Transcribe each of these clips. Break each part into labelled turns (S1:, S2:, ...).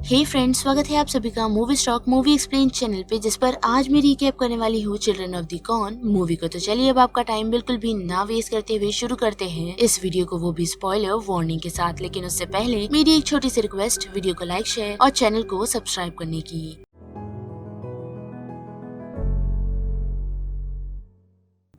S1: हे friends, स्वागत है आप सभी का movie stock movie explain channel पे, जिस पर आज मैं रिकैप करने वाली हूँ children of the corn movie को। तो चलिए अब आपका टाइम बिल्कुल भी ना वेस्ट करते हुए शुरू करते हैं इस वीडियो को, वो भी स्पॉइलर वार्निंग के साथ। लेकिन उससे पहले मेरी एक छोटी सी रिक्वेस्ट, वीडियो को लाइक, शेयर और चैनल को सब्सक्राइब करने की।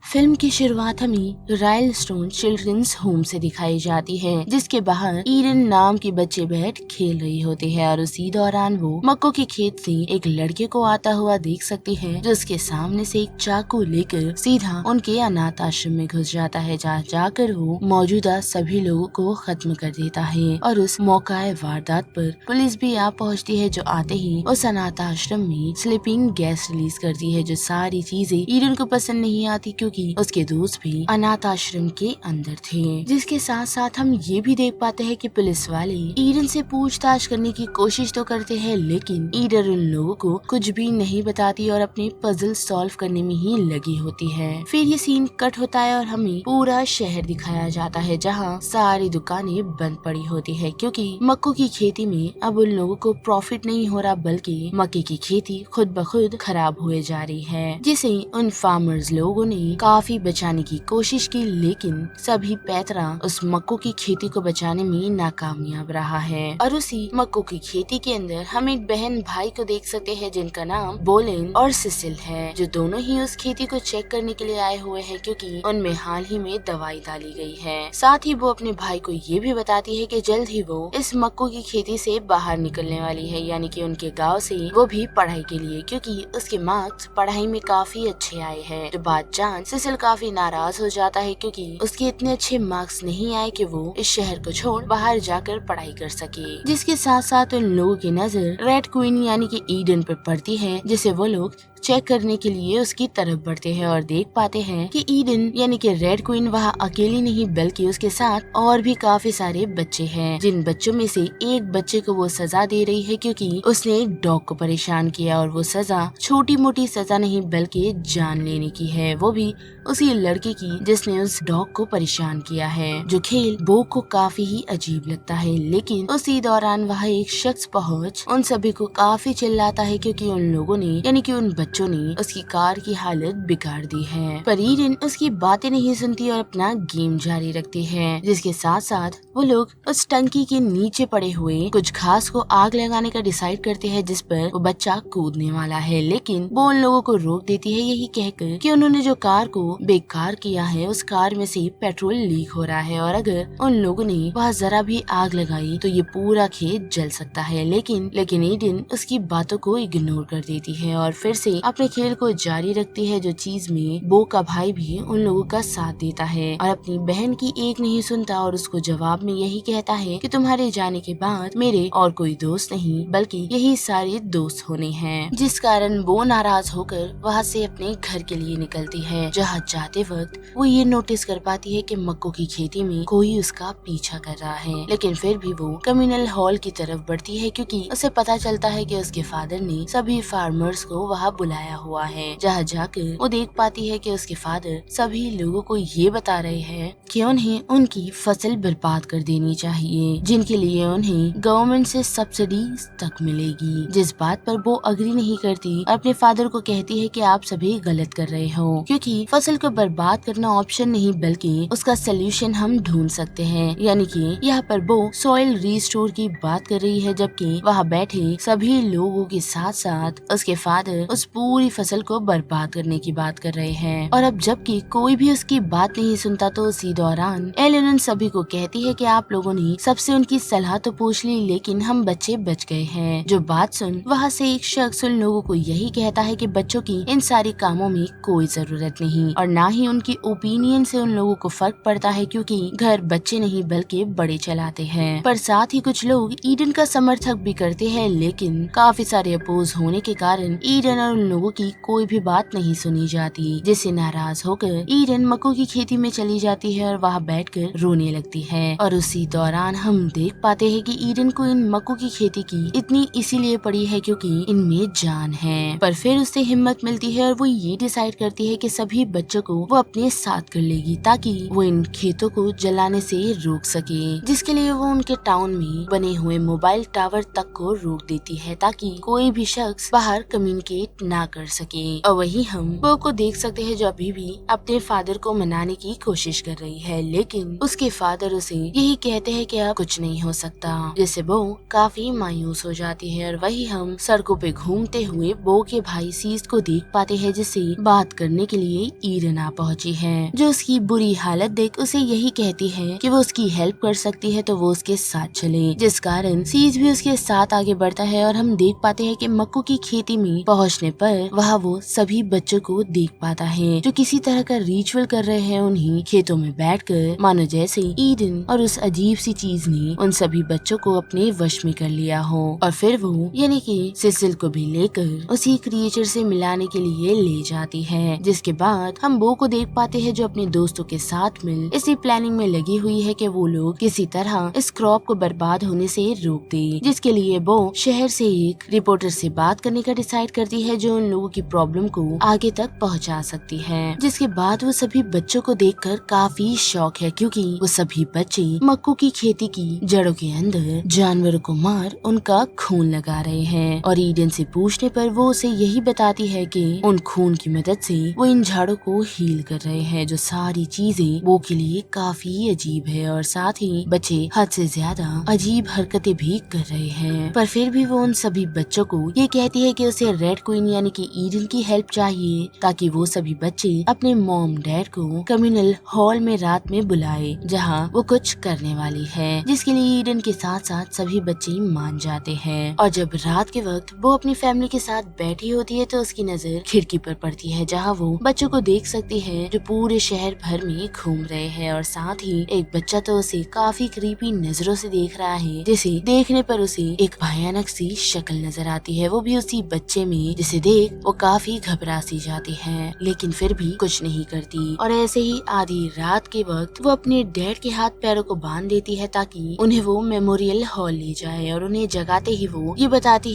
S1: फिल्म की शुरुआत हमें रॉयल स्टोन चिल्ड्रंस होम से दिखाई जाती है, जिसके बाहर ईडन नाम की बच्चे बैठ खेल रही होती है और उसी दौरान वो मक्को के खेत से एक लड़के को आता हुआ देख सकती है, जो उसके सामने से एक चाकू लेकर सीधा उनके अनाथ आश्रम में घुस जाता है, जहाँ जाकर वो मौजूदा सभी लोगों को खत्म कर देता है। और उस मौकाए वारदात पर पुलिस भी आ पहुँचती है, जो आते ही उस अनाथ आश्रम में स्लीपिंग गैस रिलीज करती है, जो सारी चीजें ईडन को पसंद नहीं आती, क्योंकि उसके दोस्त भी अनाथ आश्रम के अंदर थे। जिसके साथ साथ हम ये भी देख पाते हैं कि पुलिस वाले ईडन से पूछताछ करने की कोशिश तो करते हैं, लेकिन ईडन उन लोगों को कुछ भी नहीं बताती और अपने पजल सॉल्व करने में ही लगी होती है। फिर ये सीन कट होता है और हमें पूरा शहर दिखाया जाता है, जहाँ सारी दुकानें बंद पड़ी होती है, क्योंकि मक्को की खेती में अब उन लोगों को प्रॉफिट नहीं हो रहा, बल्कि मक्के की खेती खुद ब खुद खराब हुए जा रही है, जिसे उन फार्मर्स लोगों ने काफी बचाने की कोशिश की, लेकिन सभी पैतरा उस मक्को की खेती को बचाने में नाकामयाब रहा है। और उसी मक्को की खेती के अंदर हम एक बहन भाई को देख सकते हैं, जिनका नाम बोलेन और सिसिल है, जो दोनों ही उस खेती को चेक करने के लिए आए हुए हैं, क्योंकि उनमें हाल ही में दवाई डाली गई है। साथ ही वो अपने भाई को ये भी बताती है कि जल्द ही वो इस मक्को की खेती से बाहर निकलने वाली है, यानी कि उनके गाँव से, वो भी पढ़ाई के लिए, क्योंकि उसके मार्क्स पढ़ाई में काफी अच्छे आए हैं। जो बात जान सिसिल काफी नाराज हो जाता है, क्योंकि उसके इतने अच्छे मार्क्स नहीं आए कि वो इस शहर को छोड़ बाहर जाकर पढ़ाई कर सके। जिसके साथ साथ उन लोगों की नजर रेड क्वीन यानी कि ईडन पर पड़ती है, जिसे वो लोग चेक करने के लिए उसकी तरफ बढ़ते हैं और देख पाते हैं कि ईडन यानी कि रेड क्वीन वहाँ अकेली नहीं, बल्कि उसके साथ और भी काफी सारे बच्चे हैं, जिन बच्चों में से एक बच्चे को वो सजा दे रही है, क्योंकि उसने एक डॉग को परेशान किया। और वो सजा छोटी मोटी सजा नहीं, बल्कि जान लेने की है, वो भी उसी लड़के की जिसने उस डॉग को परेशान किया है। जो खेल बो को काफी ही अजीब लगता है, लेकिन उसी दौरान वहाँ एक शख्स पहुँच उन सभी को काफी चिल्लाता है, क्योंकि उन लोगों ने यानी कि उन बच्चों ने उसकी कार की हालत बिगाड़ दी है। पर ईडन उसकी बातें नहीं सुनती और अपना गेम जारी रखती है। जिसके साथ साथ वो लोग उस टंकी के नीचे पड़े हुए कुछ घास को आग लगाने का डिसाइड करते हैं, जिस पर वो बच्चा कूदने वाला है, लेकिन वो उन लोगों को रोक देती है, यही कहकर कि उन्होंने जो कार को बेकार किया है, उस कार में से पेट्रोल लीक हो रहा है, और अगर उन लोगों ने वहाँ जरा भी आग लगाई तो ये पूरा खेत जल सकता है। लेकिन ईडन उसकी बातों को इग्नोर कर देती है और फिर से अपने खेल को जारी रखती है, जो चीज में बो का भाई भी उन लोगों का साथ देता है और अपनी बहन की एक नहीं सुनता, और उसको जवाब में यही कहता है कि तुम्हारे जाने के बाद मेरे और कोई दोस्त नहीं, बल्कि यही सारे दोस्त होने हैं। जिस कारण वो नाराज होकर वहाँ से अपने घर के लिए निकलती है, जहाँ जाते वक्त वो ये नोटिस कर पाती है कि मक्को की खेती में कोई उसका पीछा कर रहा है, लेकिन फिर भी वो कम्युनल हॉल की तरफ बढ़ती है, क्योंकि उसे पता चलता है कि उसके फादर ने सभी फार्मर्स को वहाँ बुलाया हुआ है। जहाँ जाकर वो देख पाती है कि उसके फादर सभी लोगों को ये बता रहे हैं कि उन्हें उनकी फसल बर्बाद कर देनी चाहिए, जिनके लिए उन्हें गवर्नमेंट से सब्सिडी तक मिलेगी। जिस बात पर वो अग्री नहीं करती और अपने फादर को कहती है कि आप सभी गलत कर रहे हो, क्योंकि फसल को बर्बाद करना ऑप्शन नहीं, बल्कि उसका सोल्यूशन हम ढूंढ सकते हैं। यानी कि यहाँ पर वो सॉइल रिस्टोर की बात कर रही है, जबकि वहाँ बैठे सभी लोगों के साथ साथ उसके फादर उस पूरी फसल को बर्बाद करने की बात कर रहे हैं। और अब जबकि कोई भी उसकी बात नहीं सुनता, तो उसी दौरान एलन उन सभी को कहती है कि आप लोगों ने सबसे उनकी सलाह तो पूछ ली, लेकिन हम बच्चे बच गए हैं। जो बात सुन वहाँ से एक शख्स उन लोगों को यही कहता है कि बच्चों की इन सारी कामों में कोई जरूरत नहीं, और ना ही उनकी ओपिनियन से उन लोगों को फर्क पड़ता है, क्योंकि घर बच्चे नहीं बल्कि बड़े चलाते हैं। पर साथ ही कुछ लोग ईडन का समर्थक भी करते हैं, लेकिन काफी सारे अपोज होने के कारण ईडन और उन लोगों की कोई भी बात नहीं सुनी जाती, जिससे नाराज होकर ईडन मक्को की खेती में चली जाती है और वहाँ बैठकर रोने लगती है। और उसी दौरान हम देख पाते हैं कि ईडन को इन मक्को की खेती की इतनी इसीलिए पड़ी है क्योंकि इनमें जान है। पर फिर उसे हिम्मत मिलती है और वो ये डिसाइड करती है कि सभी बच्चों को वो अपने साथ कर लेगी ताकि वो इन खेतों को जलाने से रोक सके, जिसके लिए वो उनके टाउन में बने हुए मोबाइल टावर तक को रोक देती है ताकि कोई भी शख्स बाहर कम्युनिकेट ना कर सके। और वही हम वो को देख सकते हैं जो अभी भी अपने फादर को मनाने की कोशिश कर रही है, लेकिन उसके फादर उसे यही कहते हैं कि अब कुछ नहीं हो सकता, जिससे वो काफी मायूस हो जाती है। और वही हम सड़कों पे घूमते हुए बो के भाई सीज को देख पाते हैं, जिससे बात करने के लिए ईरन आ पहुंची है, जो उसकी बुरी हालत देख उसे यही कहती है कि वो उसकी हेल्प कर सकती है तो वो उसके साथ चले, जिस कारण सीज भी उसके साथ आगे बढ़ता है। और हम देख पाते हैं कि मक्को की खेती में पहुंचने पर वहाँ वो सभी बच्चों को देख पाता है जो किसी तरह का रिचुअल कर रहे हैं उन्हीं खेतों में बैठकर, मानो जैसे ईडन और उस अजीब सी चीज ने उन सभी बच्चों को अपने वश में कर लिया हो। और फिर वो यानी कि सिसिल को भी लेकर उसी क्रिएचर से मिलाने के लिए ले जाती है, जिसके बाद हम बो को देख पाते हैं जो अपने दोस्तों के साथ मिल इसी प्लानिंग में लगी हुई है कि वो लोग किसी तरह इस क्रॉप को बर्बाद होने से रोक दे, जिसके लिए वो शहर से एक रिपोर्टर से बात करने का डिसाइड करती है जो उन लोगों की प्रॉब्लम को आगे तक पहुंचा सकती है। जिसके बाद वो सभी बच्चों को देखकर काफी शौक है क्योंकि वो सभी बच्चे मक्को की खेती की जड़ों के अंदर जानवरों को मार उनका खून लगा रहे हैं। और ईडन से पूछने पर वो उसे यही बताती है कि उन खून की मदद से वो इन झाड़ों को हील कर रहे हैं, जो सारी चीजें वो के लिए काफी अजीब है। और साथ ही बच्चे हद से ज्यादा अजीब हरकतें भी कर रहे हैं। पर फिर भी वो उन सभी बच्चों को ये कहती है कि उसे रेड क्वीन यानी कि ईडन की हेल्प चाहिए ताकि वो सभी बच्चे अपने मॉम डैड को कम्युनल हॉल में रात में बुलाए जहाँ वो कुछ करने वाली है, जिसके लिए ईडन के साथ साथ सभी बच्चे मान जाते हैं। और जब रात के वक्त वो अपनी फैमिली के साथ बैठी होती है तो उसकी नजर खिड़की पर पड़ती है जहाँ वो बच्चों को देख सकती है जो पूरे शहर भर में घूम रहे हैं। और साथ ही एक बच्चा तो उसे काफी क्रीपी नजरों से देख रहा है, जिसे देखने पर उसे एक भयानक सी शक्ल नजर आती है, वो भी उसी बच्चे में, जिसे देख वो काफी घबरा सी जाती है लेकिन फिर भी कुछ नहीं करती। और ऐसे ही आधी रात के वक्त वो अपने डैड के हाथ पैरों को बांध देती है ताकि उन्हें वो मेमोरियल हॉल ले जाए। और उन्हें जगाते ही वो ये बताती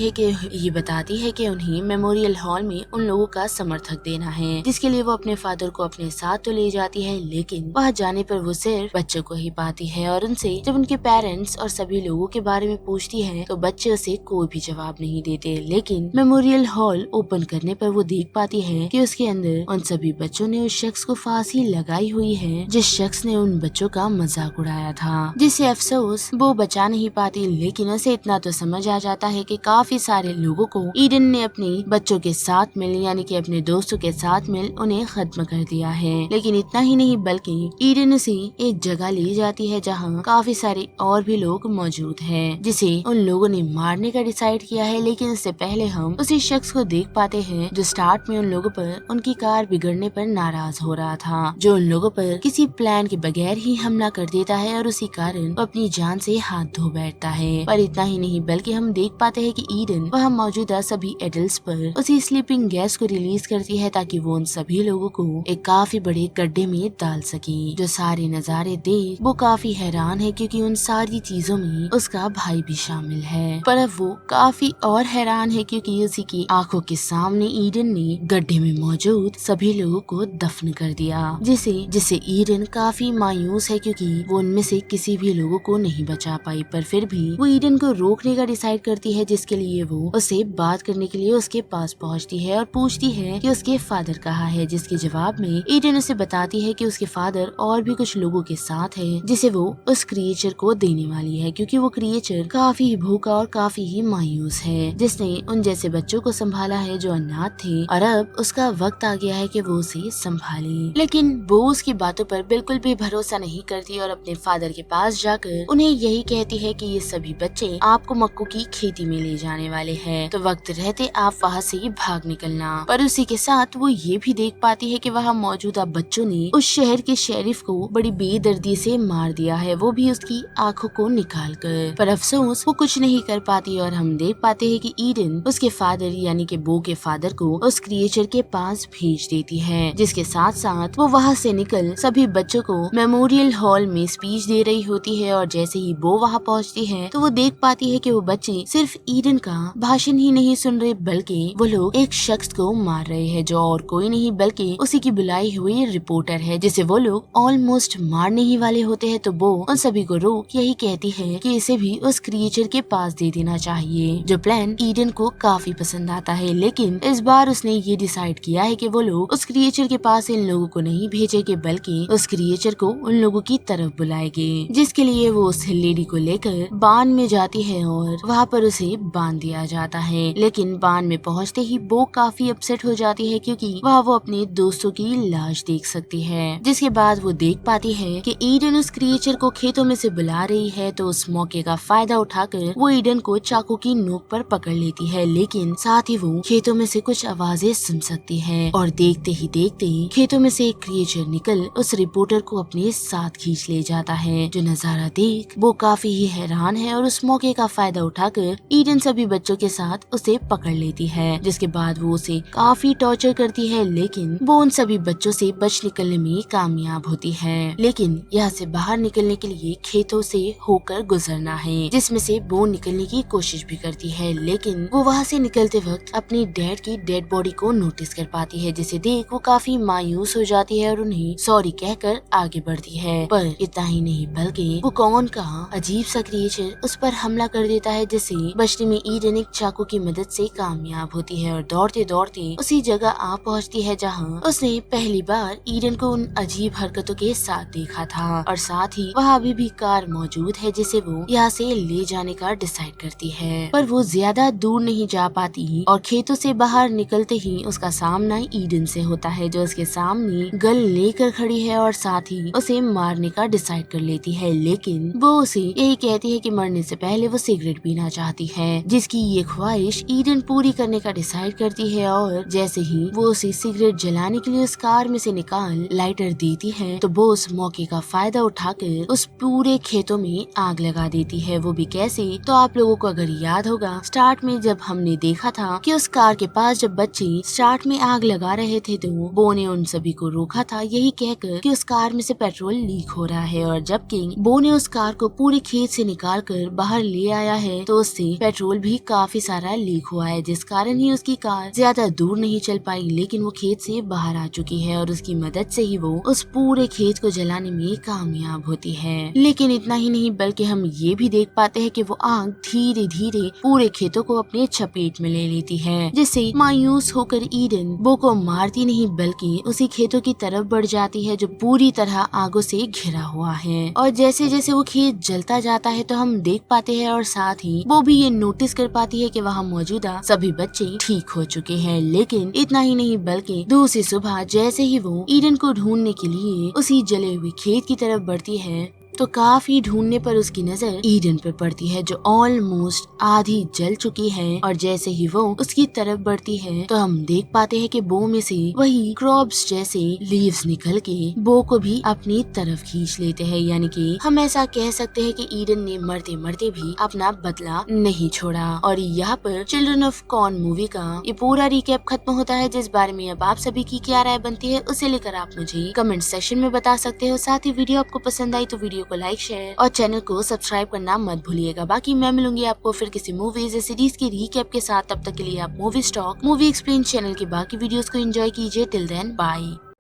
S1: है कि उन्हें मेमोरियल हॉल में उन लोगों का समर्थक देना है, जिसके लिए वो अपने फादर को अपने साथ तो ले जाती है, लेकिन वहाँ जाने पर वो सिर्फ बच्चों को ही पाती है। और उनसे जब उनके पेरेंट्स और सभी लोगों के बारे में पूछती है तो बच्चे उसे कोई भी जवाब नहीं देते। लेकिन मेमोरियल हॉल ओपन करने पर वो देख पाती है कि उसके अंदर उन सभी बच्चों ने उस शख्स को फांसी लगाई हुई है जिस शख्स ने उन बच्चों का मजाक उड़ाया था, जिसे अफसोस वो बचा नहीं पाती। लेकिन उसे इतना तो समझ आ जाता है कि काफी सारे लोगों को ईडन ने अपने बच्चों के साथ मिल यानी कि अपने दोस्तों के साथ मिल उन्हें खत्म कर दिया है। लेकिन इतना ही नहीं बल्कि ईडन उसे एक जगह ले जाती है जहाँ काफी सारे और भी लोग मौजूद हैं, जिसे उन लोगों ने मारने का डिसाइड किया है। लेकिन उससे पहले हम उसी शख्स को देख पाते हैं जो स्टार्ट में उन लोगों पर उनकी कार बिगड़ने पर नाराज हो रहा था, जो उन लोगों पर किसी प्लान के बगैर ही हमला कर देता है और उसी कारण वो अपनी जान से हाथ धो बैठता है। पर इतना ही नहीं बल्कि हम देख पाते हैं कि ईडन वहाँ मौजूदा सभी एडल्ट्स पर उसी स्लीपिंग गैस को रिलीज करती है ताकि वो उन सभी लोगों को एक काफी बड़े गड्ढे में डाल सके। जो सारे नजारे देख वो काफी हैरान है क्योंकि उन सारी चीजों में उसका भाई भी शामिल है। पर अब वो काफी और हैरान है क्योंकि उसी की आंखों के सामने ईडन ने गड्ढे में मौजूद सभी लोगों को दफन कर दिया, जिसे ईडन काफी मायूस है क्योंकि वो उनमें से किसी भी लोगों को नहीं बचा पाई। पर फिर भी वो ईडन को रोकने का डिसाइड करती है, जिसके लिए वो उसे बात करने के लिए उसके पास पहुंचती है और पूछती है कि उसके फादर कहाँ है, जिसके जवाब में ईडन उसे बताती है कि उसके फादर और भी कुछ लोगों के साथ है जिसे वो उस क्रिएचर को देने वाली है, क्योंकि वो क्रिएचर काफी भूखा और काफी ही मायूस है, जिसने उन जैसे बच्चों को संभाला है जो अनाथ थे और अब उसका वक्त आ गया है कि वो उसे संभाले। लेकिन वो उसकी बातों पर बिल्कुल भी भरोसा नहीं करती और अपने फादर के पास जाकर उन्हें यही कहती है कि ये सभी बच्चे आपको मक्को की खेती में ले जाने वाले हैं, तो वक्त रहते आप वहाँ से भाग निकलना। पर उसी के साथ वो ये भी देख पाती है कि वहाँ मौजूदा बच्चों ने उस शहर के शेरिफ को बड़ी बेदर्दी से मार दिया है, वो भी उसकी आंखों को निकाल कर। पर अफसोस वो कुछ नहीं कर पाती और हम देख पाते हैं कि ईडन उसके फादर यानी कि बो के फादर को उस क्रिएचर के पास भेज देती है, जिसके साथ साथ वो वहाँ से निकल सभी बच्चों को मेमोरियल हॉल में स्पीच दे रही होती है। और जैसे ही वो वहाँ पहुँचती है तो वो देख पाती है कि वो बच्चे सिर्फ ईडन का भाषण ही नहीं सुन रहे, बल्कि वो लोग एक शख्स को मार रहे हैं जो और कोई नहीं बल्कि उसी की बुलाई हुई रिपोर्टर है, जिसे वो लोग ऑलमोस्ट मारने ही वाले होते हैं। तो वो उन सभी को रोक यही कहती है कि इसे भी उस क्रिएचर के पास दे देना चाहिए, जो प्लान ईडन को काफी पसंद आता है। लेकिन इस बार उसने ये डिसाइड किया है कि वो लोग उस क्रिएचर के पास इन लोगों को नहीं भेजेंगे, बल्कि उस क्रिएचर को उन लोगों की तरफ बुलाएंगे, जिसके लिए वो उस लेडी को लेकर बान में जाती है और वहाँ पर उसे बांध दिया जाता है। लेकिन बान में पहुँचते ही वो काफी अपसेट हो जाती है, क्योंकि वहाँ वो अपने दोस्तों की लाश देख सकती है। जिसके बाद वो देख पाती है कि ईडन उस क्रिएचर को खेतों में से बुला रही है। तो उस मौके का फायदा उठाकर वो ईडन को चाकू की नोक पर पकड़ लेती है, लेकिन साथ ही वो खेतों में से कुछ आवाजें सुन सकती है और देखते ही देखते खेतों में से एक क्रिएचर निकल उस रिपोर्टर को अपने साथ खींच ले जाता है, जो नजारा देख वो काफी ही हैरान है। और उस मौके का फायदा उठाकर ईडन सभी बच्चों के साथ उसे पकड़ लेती है, जिसके बाद वो उसे काफी टॉर्चर करती है, लेकिन वो उन सभी बच्चों से बच निकलने में कामयाब होती है। लेकिन यहाँ से बाहर निकलने के लिए खेतों से होकर गुजरना है, जिसमें से वो निकलने की कोशिश भी करती है। लेकिन वो वहाँ से निकलते वक्त अपनी डैड की डेड बॉडी को नोटिस कर पाती है, जिसे देख वो काफी मायूस हो जाती है और उन्हें सॉरी कहकर आगे बढ़ती है। पर इतना ही नहीं बल्कि वो कौन का अजीब सा क्रिएचर उस पर हमला कर देता है, जिससे बचने में ईडन एक चाकू की मदद से कामयाब होती है और दौड़ते दौड़ते उसी जगह आ पहुँचती है जहाँ उसने पहली बार ईडन को उन अजीब हरकतों के साथ देखा था। और साथ ही वहाँ अभी भी कार मौजूद है, जिसे वो यहाँ से ले जाने का डिसाइड करती है। पर वो ज्यादा दूर नहीं जा पाती और खेतों से बाहर निकलते ही उसका सामना ईडन से होता है, जो उसके सामने गन लेकर खड़ी है और साथ ही उसे मारने का डिसाइड कर लेती है। लेकिन वो उसे यही कहती है कि मरने से पहले वो सिगरेट पीना चाहती है, जिसकी ये ख्वाहिश ईडन पूरी करने का डिसाइड करती है। और जैसे ही वो उसे सिगरेट जलाने के लिए उस कार में से निकाल लाइटर देती है, तो वो उस मौके का फायदा उठाकर उस पूरे खेतों में आग लगा देती है। वो भी कैसे, तो आप लोगों को अगर याद होगा स्टार्ट में जब हमने देखा था कि उस कार के पास जब बच्चे स्टार्ट में आग लगा रहे थे, तो बो ने उन सभी को रोका था यही कहकर कि उस कार में से पेट्रोल लीक हो रहा है। और जब किंग बो ने उस कार को पूरे खेत से निकाल कर बाहर ले आया है, तो उससे पेट्रोल भी काफी सारा लीक हुआ है, जिस कारण ही उसकी कार ज्यादा दूर नहीं चल पाई। लेकिन वो खेत से बाहर आ चुकी है और उसकी मदद से ही वो उस पूरे खेत को जलाने में कामयाब होती है। लेकिन इतना ही नहीं बल्कि हम ये भी देख पाते हैं कि वो आग धीरे धीरे पूरे खेतों को अपने चपेट में ले लेती है, जिससे मायूस होकर ईडन बो को मारती नहीं बल्कि उसी खेतों की तरफ बढ़ जाती है, जो पूरी तरह आगों से घिरा हुआ है। और जैसे जैसे वो खेत जलता जाता है तो हम देख पाते हैं और साथ ही वो भी ये नोटिस कर पाती है कि वहाँ मौजूदा सभी बच्चे ठीक हो चुके हैं। लेकिन इतना ही नहीं बल्कि दूसरी सुबह जैसे ही वो ईडन को ढूंढने के लिए उसी जले हुए खेत की तरफ बढ़ती है, तो काफी ढूंढने पर उसकी नजर ईडन पर पड़ती है, जो ऑलमोस्ट आधी जल चुकी है। और जैसे ही वो उसकी तरफ बढ़ती है तो हम देख पाते हैं कि बो में से वही क्रॉप्स जैसे लीव्स निकल के बो को भी अपनी तरफ खींच लेते हैं। यानी कि हम ऐसा कह सकते हैं कि ईडन ने मरते मरते भी अपना बदला नहीं छोड़ा। और यहाँ पर चिल्ड्रन ऑफ कॉर्न मूवी का ये पूरा रिकैप खत्म होता है, जिस बारे में अब आप सभी की क्या राय बनती है उसे लेकर आप मुझे कमेंट सेक्शन में बता सकते हो। साथ ही वीडियो आपको पसंद आई तो वीडियो को लाइक, शेयर और चैनल को सब्सक्राइब करना मत भूलिएगा। बाकी मैं मिलूंगी आपको फिर किसी मूवीज या सीरीज की रीकैप के साथ। तब तक के लिए आप movie stock movie explain channel के बाकी वीडियोस को एंजॉय कीजिए। Till then bye.